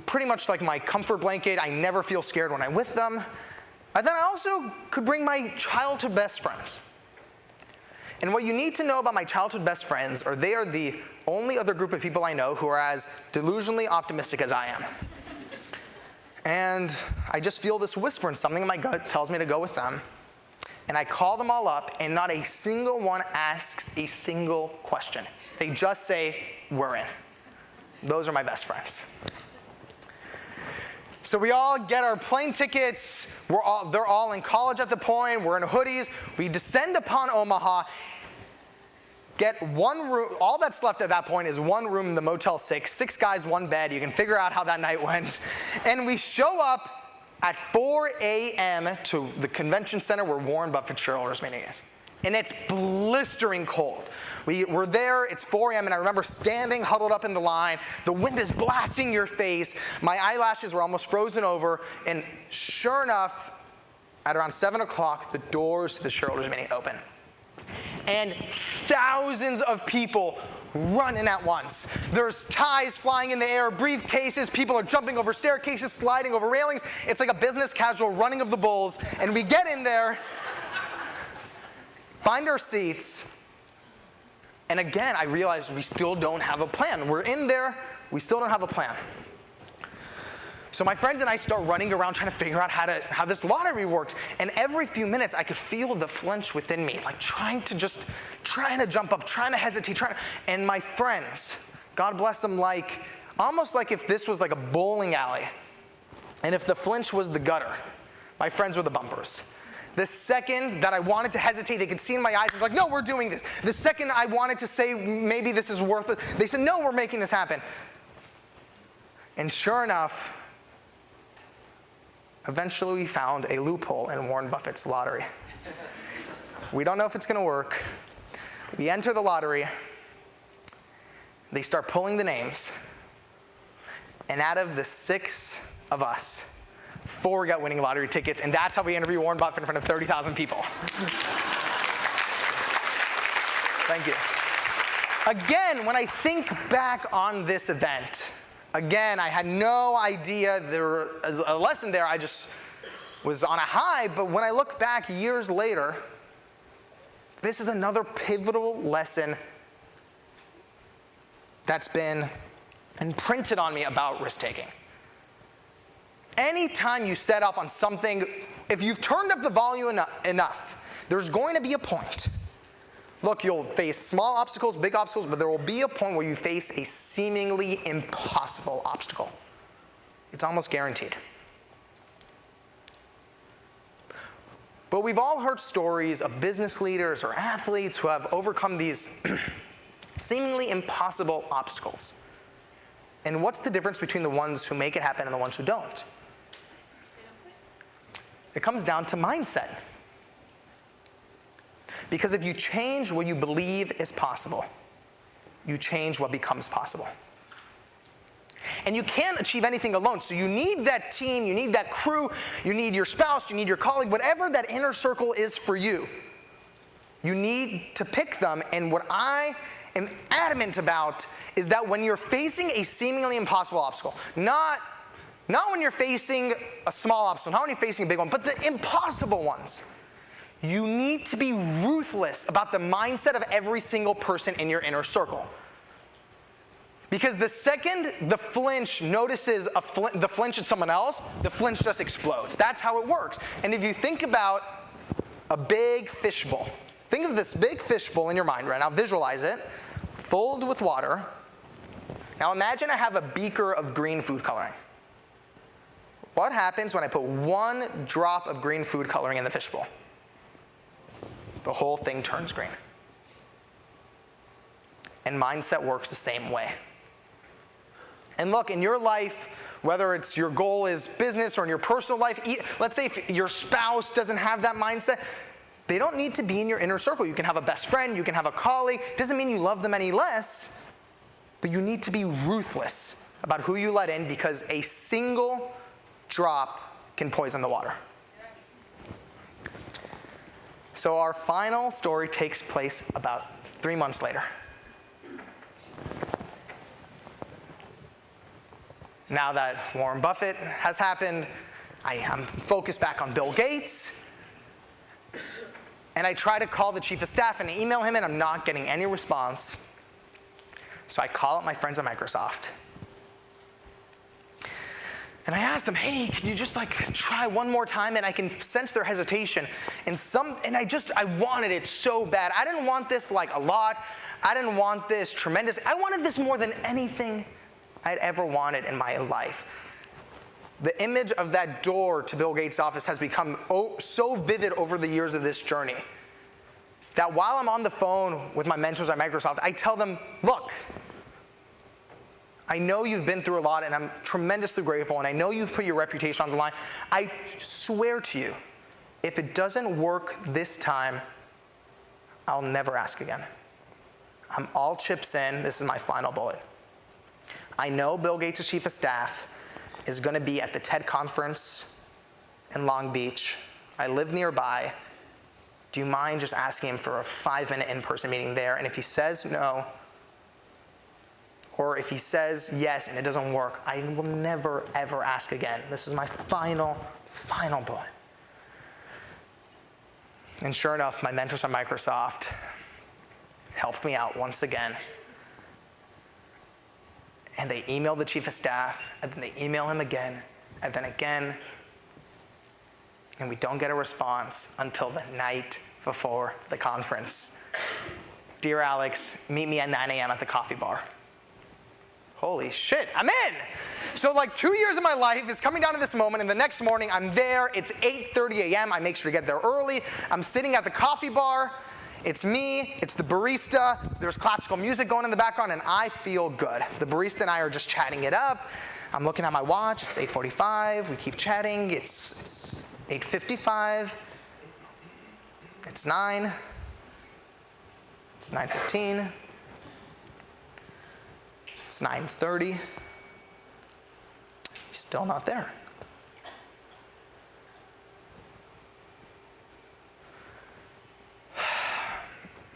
pretty much like my comfort blanket. I never feel scared when I'm with them. And then I also could bring my childhood best friends. And what you need to know about my childhood best friends are they are the only other group of people I know who are as delusionally optimistic as I am. And I just feel this whisper and something in my gut tells me to go with them. And I call them all up, and not a single one asks a single question. They just say, we're in. Those are my best friends. So we all get our plane tickets. They're all in college at the point. We're in hoodies. We descend upon Omaha. Get 1 room. All that's left at that point is 1 room in the Motel 6. 6 guys, 1 bed. You can figure out how that night went. And we show up at 4 a.m. to the convention center where Warren Buffett's shareholders meeting is. And it's blistering cold. We're there, it's 4 a.m., and I remember standing huddled up in the line. The wind is blasting your face. My eyelashes were almost frozen over. And sure enough, at around 7 o'clock, the doors to the shareholders meeting open. And thousands of people run in at once. There's ties flying in the air, briefcases, people are jumping over staircases, sliding over railings. It's like a business casual running of the bulls. And we get in there, find our seats, and again, I realized we still don't have a plan. We're in there, we still don't have a plan. So my friends and I start running around trying to figure out how this lottery worked. And every few minutes, I could feel the flinch within me, like trying to jump up, trying to hesitate, and my friends, God bless them, almost like if this was like a bowling alley, and if the flinch was the gutter, my friends were the bumpers. The second that I wanted to hesitate, they could see in my eyes, like, no, we're doing this. The second I wanted to say, maybe this is worth it, they said, no, we're making this happen. And sure enough, eventually we found a loophole in Warren Buffett's lottery. We don't know if it's going to work. We enter the lottery. They start pulling the names. And out of the 6 of us, 4 got winning lottery tickets, and that's how we interview Warren Buffett in front of 30,000 people. Thank you. Again, when I think back on this event, again, I had no idea there was a lesson there. I just was on a high, but when I look back years later, this is another pivotal lesson that's been imprinted on me about risk-taking. Anytime you set off on something, if you've turned up the volume enough, there's going to be a point. Look, you'll face small obstacles, big obstacles, but there will be a point where you face a seemingly impossible obstacle. It's almost guaranteed. But we've all heard stories of business leaders or athletes who have overcome these seemingly impossible obstacles. And what's the difference between the ones who make it happen and the ones who don't? It comes down to mindset. Because if you change what you believe is possible, you change what becomes possible. And you can't achieve anything alone, so you need that team, you need that crew, you need your spouse, you need your colleague, whatever that inner circle is for you. You need to pick them, and what I am adamant about is that when you're facing a seemingly impossible obstacle, not when you're facing a small obstacle, not when you're facing a big one, but the impossible ones, you need to be ruthless about the mindset of every single person in your inner circle. Because the second the flinch notices the flinch in someone else, the flinch just explodes. That's how it works. And if you think about a big fishbowl, think of this big fishbowl in your mind right now, visualize it, filled with water. Now imagine I have a beaker of green food coloring. What happens when I put 1 drop of green food coloring in the fishbowl? The whole thing turns green. And mindset works the same way. And look, in your life, whether it's your goal is business or in your personal life, let's say if your spouse doesn't have that mindset, they don't need to be in your inner circle. You can have a best friend, you can have a colleague. It doesn't mean you love them any less, but you need to be ruthless about who you let in, because a single drop can poison the water. So our final story takes place about 3 months later. Now that Warren Buffett has happened, I am focused back on Bill Gates. And I try to call the chief of staff and email him, and I'm not getting any response. So I call up my friends at Microsoft. And I asked them, hey, can you just try one more time? And I can sense their hesitation. And I wanted it so bad. I didn't want this a lot. I didn't want this tremendous. I wanted this more than anything I'd ever wanted in my life. The image of that door to Bill Gates' office has become so vivid over the years of this journey that while I'm on the phone with my mentors at Microsoft, I tell them, look, I know you've been through a lot, and I'm tremendously grateful, and I know you've put your reputation on the line. I swear to you, if it doesn't work this time, I'll never ask again. I'm all chips in. This is my final bullet. I know Bill Gates' chief of staff is going to be at the TED conference in Long Beach. I live nearby. Do you mind just asking him for a 5-minute in-person meeting there? And if he says no, or if he says yes and it doesn't work, I will never, ever ask again. This is my final bullet. And sure enough, my mentors at Microsoft helped me out once again. And they emailed the chief of staff, and then they email him again, and then again, and we don't get a response until the night before the conference. Dear Alex, meet me at 9 a.m. at the coffee bar. Holy shit, I'm in! So like 2 years of my life is coming down to this moment, and the next morning I'm there, it's 8:30 a.m., I make sure to get there early, I'm sitting at the coffee bar, it's me, it's the barista, there's classical music going in the background, and I feel good. The barista and I are just chatting it up. I'm looking at my watch, it's 8:45, we keep chatting, it's 8:55, it's 9, it's 9:15, it's 9:30, he's still not there.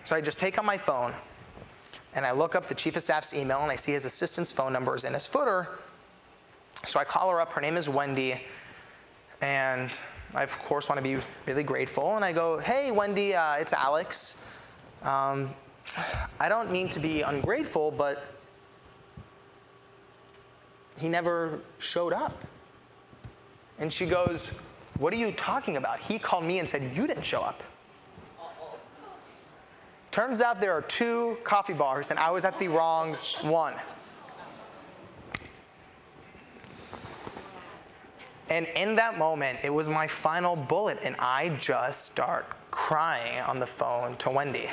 So I just take out my phone, and I look up the chief of staff's email, and I see his assistant's phone number is in his footer. So I call her up, her name is Wendy, and I of course want to be really grateful, and I go, hey Wendy, it's Alex. I don't mean to be ungrateful, but he never showed up. And she goes, what are you talking about? He called me and said you didn't show up. Turns out there are 2 coffee bars, and I was at the wrong one. And in that moment, it was my final bullet, and I just start crying on the phone to Wendy.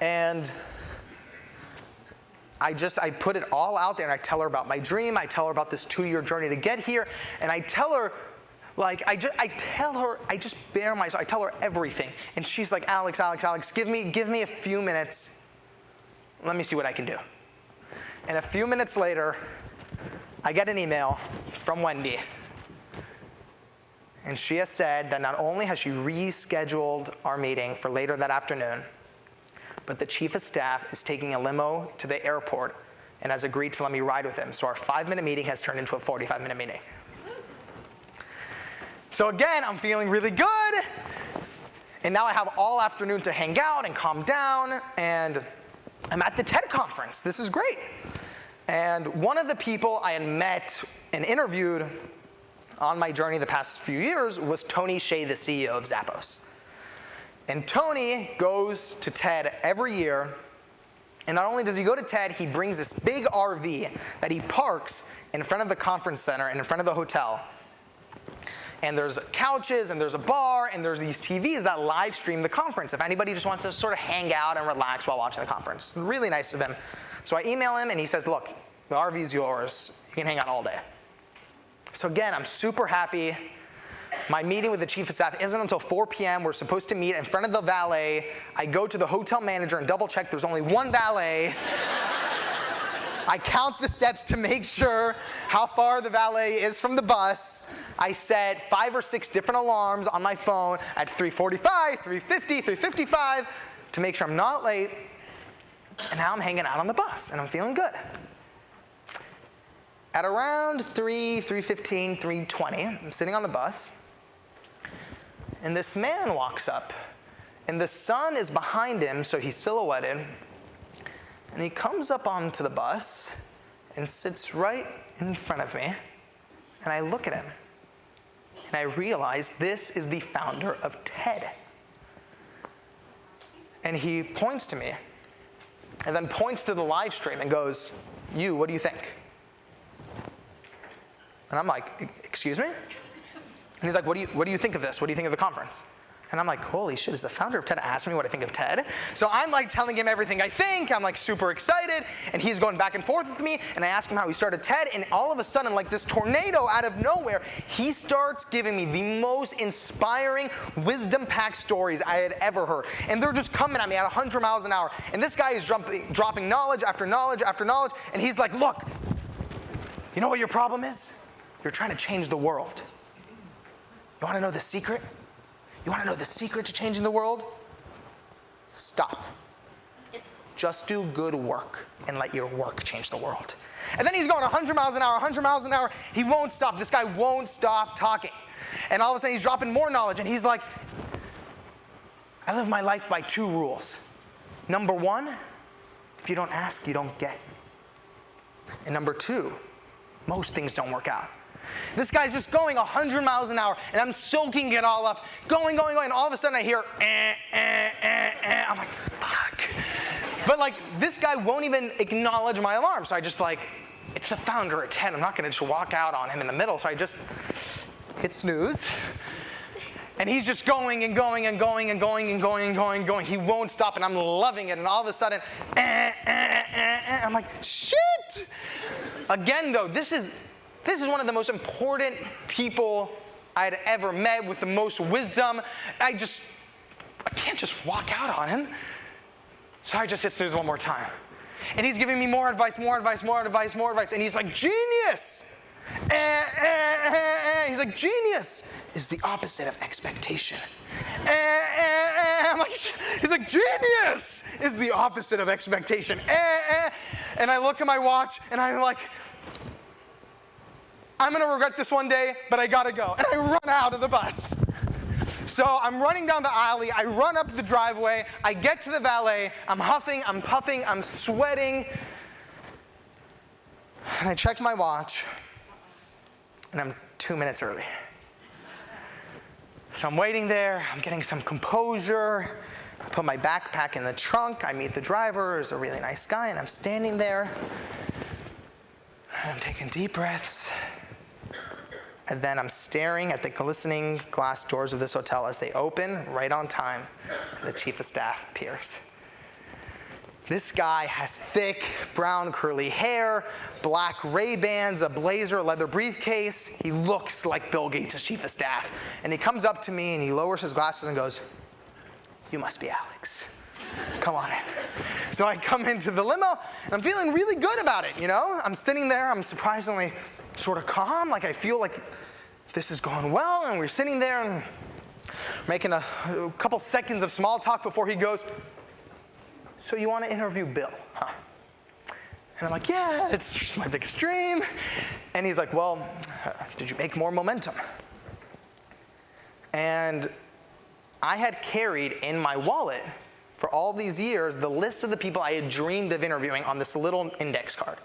And I put it all out there, and I tell her about my dream, I tell her about this 2-year journey to get here, and I tell her, like, I just bare myself, I tell her everything. And she's like, Alex, give me a few minutes, let me see what I can do. And a few minutes later, I get an email from Wendy. And she has said that not only has she rescheduled our meeting for later that afternoon, but the chief of staff is taking a limo to the airport and has agreed to let me ride with him. So our 5-minute meeting has turned into a 45-minute meeting. So again, I'm feeling really good. And now I have all afternoon to hang out and calm down. And I'm at the TED conference. This is great. And one of the people I had met and interviewed on my journey the past few years was Tony Hsieh, the CEO of Zappos. And Tony goes to TED every year, and not only does he go to TED, he brings this big RV that he parks in front of the conference center and in front of the hotel. And there's couches, and there's a bar, and there's these TVs that live stream the conference if anybody just wants to sort of hang out and relax while watching the conference. Really nice of him. So I email him, and he says, look, the RV's yours. You can hang out all day. So again, I'm super happy. My meeting with the chief of staff isn't until 4 p.m. We're supposed to meet in front of the valet. I go to the hotel manager and double check there's only one valet. I count the steps to make sure how far the valet is from the bus. I set 5 or 6 different alarms on my phone at 3:45, 3:50, 3:55 to make sure I'm not late. And now I'm hanging out on the bus, and I'm feeling good. At around 3:15, 3:20, I'm sitting on the bus, and this man walks up, and the sun is behind him, so he's silhouetted, and he comes up onto the bus and sits right in front of me, and I look at him, and I realize this is the founder of TED. And he points to me, and then points to the live stream and goes, "You, what do you think?" And I'm like, "Excuse me?" And he's like, what do you think of this? What do you think of the conference? And I'm like, holy shit, is the founder of TED asking me what I think of TED? So I'm like telling him everything I think. I'm like super excited. And he's going back and forth with me. And I ask him how he started TED. And all of a sudden, like this tornado out of nowhere, he starts giving me the most inspiring, wisdom-packed stories I had ever heard. And they're just coming at me at 100 miles an hour. And this guy is dropping knowledge after knowledge after knowledge. And he's like, look, you know what your problem is? You're trying to change the world. You want to know the secret? You want to know the secret to changing the world? Stop. Just do good work and let your work change the world. And then he's going 100 miles an hour, 100 miles an hour. He won't stop. This guy won't stop talking. And all of a sudden he's dropping more knowledge. And he's like, I live my life by 2 rules. Number 1, if you don't ask, you don't get. And number 2, most things don't work out. This guy's just going 100 miles an hour, and I'm soaking it all up, going, and all of a sudden I hear, I'm like, fuck. But like, this guy won't even acknowledge my alarm, so I just like, it's the founder at 10, I'm not gonna just walk out on him in the middle, so I just hit snooze. And he's just going and going. He won't stop, and I'm loving it, and all of a sudden, I'm like, shit! Again though, this is one of the most important people I had ever met with the most wisdom. I can't just walk out on him. So I just hit snooze one more time. And he's giving me more advice. And he's like, genius! He's like, genius is the opposite of expectation. He's like, genius is the opposite of expectation. And I look at my watch, and I'm like, I'm gonna regret this one day, but I gotta go. And I run out of the bus. So I'm running down the alley, I run up the driveway, I get to the valet, I'm huffing, I'm puffing, I'm sweating. And I check my watch, and I'm 2 minutes early. So I'm waiting there, I'm getting some composure. I put my backpack in the trunk, I meet the driver, he's a really nice guy, and I'm standing there. And I'm taking deep breaths. And then I'm staring at the glistening glass doors of this hotel as they open right on time, and the chief of staff appears. This guy has thick, brown, curly hair, black Ray-Bans, a blazer, a leather briefcase. He looks like Bill Gates' chief of staff. And he comes up to me and he lowers his glasses and goes, "You must be Alex. Come on in." So I come into the limo, and I'm feeling really good about it, you know? I'm sitting there, I'm surprisingly sort of calm, like I feel like this is going well, and we're sitting there and making a couple seconds of small talk before he goes, "So you want to interview Bill, huh?" And I'm like, "Yeah, it's my biggest dream." And he's like, "Well, did you make more momentum?" And I had carried in my wallet for all these years the list of the people I had dreamed of interviewing on this little index card.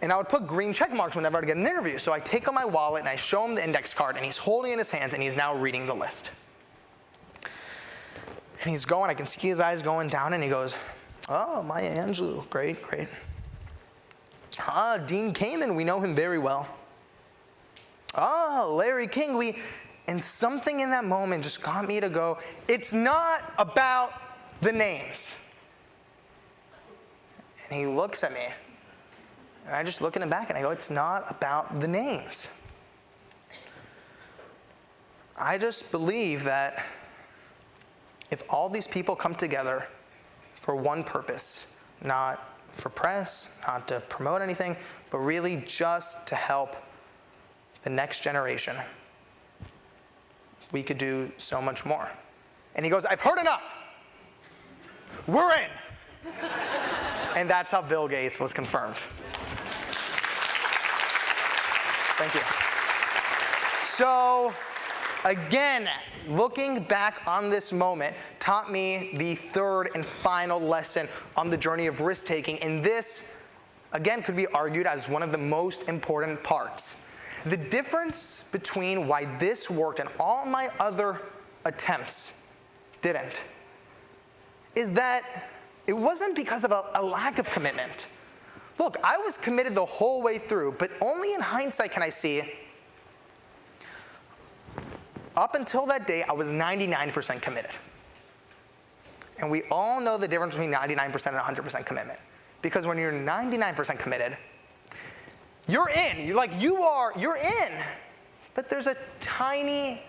And I would put green check marks whenever I'd get an interview. So I take out my wallet and I show him the index card, and he's holding it in his hands, and he's now reading the list. And he's going, I can see his eyes going down, and he goes, "Oh, Maya Angelou, great. Dean Kamen, we know him very well. Larry King, and something in that moment just got me to go, it's not about the names." And he looks at me, and I just look at him back, and I go, it's not about the names. I just believe that if all these people come together for one purpose, not for press, not to promote anything, but really just to help the next generation, we could do so much more. And he goes, "I've heard enough. We're in." And that's how Bill Gates was confirmed. Thank you. So, again, looking back on this moment taught me the third and final lesson on the journey of risk-taking. And this, again, could be argued as one of the most important parts. The difference between why this worked and all my other attempts didn't is that it wasn't because of a lack of commitment. Look, I was committed the whole way through, but only in hindsight can I see, up until that day, I was 99% committed. And we all know the difference between 99% and 100% commitment. Because when you're 99% committed, you're in. You're in. But there's a tiny,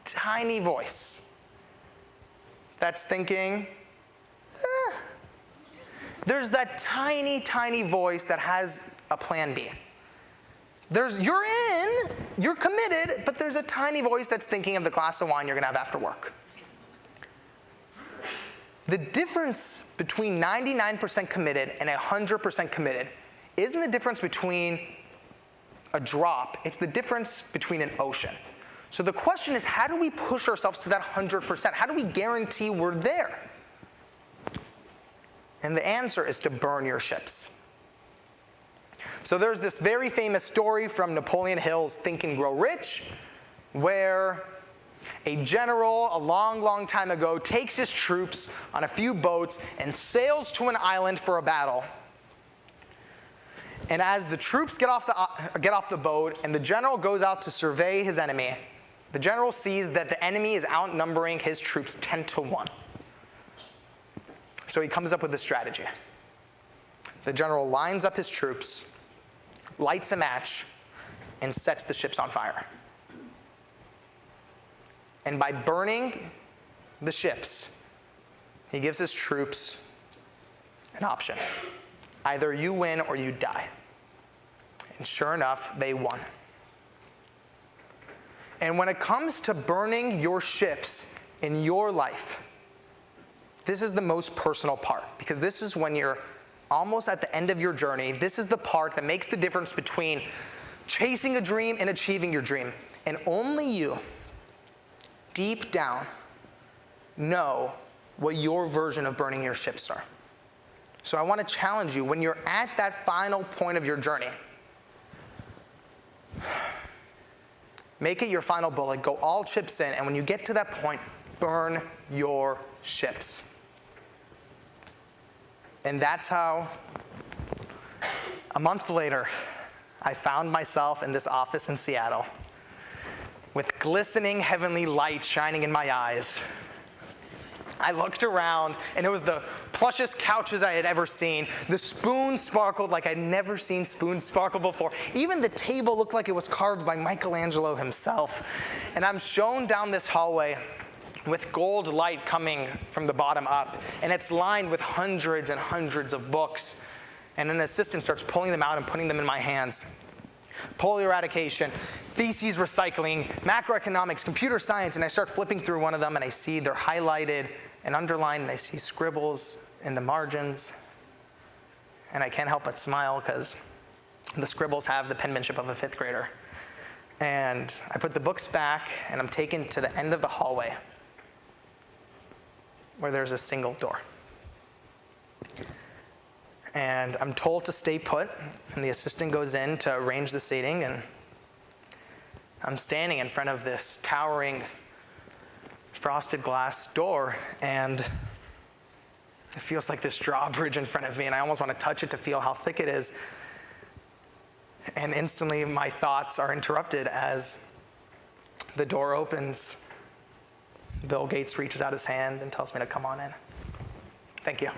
tiny voice that's thinking, There's that tiny, tiny voice that has a plan B. You're in, you're committed, but there's a tiny voice that's thinking of the glass of wine you're gonna have after work. The difference between 99% committed and 100% committed isn't the difference between a drop, it's the difference between an ocean. So the question is, how do we push ourselves to that 100%? How do we guarantee we're there? And the answer is to burn your ships. So there's this very famous story from Napoleon Hill's Think and Grow Rich, where a general a long, long time ago takes his troops on a few boats and sails to an island for a battle. And as the troops get off the boat and the general goes out to survey his enemy, the general sees that the enemy is outnumbering his troops 10-1. So he comes up with a strategy. The general lines up his troops, lights a match, and sets the ships on fire. And by burning the ships, he gives his troops an option. Either you win or you die. And sure enough, they won. And when it comes to burning your ships in your life, this is the most personal part, because this is when you're almost at the end of your journey. This is the part that makes the difference between chasing a dream and achieving your dream. And only you, deep down, know what your version of burning your ships are. So I want to challenge you, when you're at that final point of your journey, make it your final bullet, go all chips in, and when you get to that point, burn your ships. And that's how, a month later, I found myself in this office in Seattle with glistening heavenly light shining in my eyes. I looked around, and it was the plushest couches I had ever seen. The spoons sparkled like I'd never seen spoons sparkle before. Even the table looked like it was carved by Michelangelo himself. And I'm shown down this hallway with gold light coming from the bottom up, and it's lined with hundreds and hundreds of books. And an assistant starts pulling them out and putting them in my hands. Polio eradication, feces recycling, macroeconomics, computer science, and I start flipping through one of them, and I see they're highlighted and underlined, and I see scribbles in the margins. And I can't help but smile because the scribbles have the penmanship of a 5th grader. And I put the books back, and I'm taken to the end of the hallway where there's a single door. And I'm told to stay put, and the assistant goes in to arrange the seating, and I'm standing in front of this towering frosted glass door, and it feels like this drawbridge in front of me, and I almost want to touch it to feel how thick it is. And instantly my thoughts are interrupted as the door opens. Bill Gates reaches out his hand and tells me to come on in. Thank you.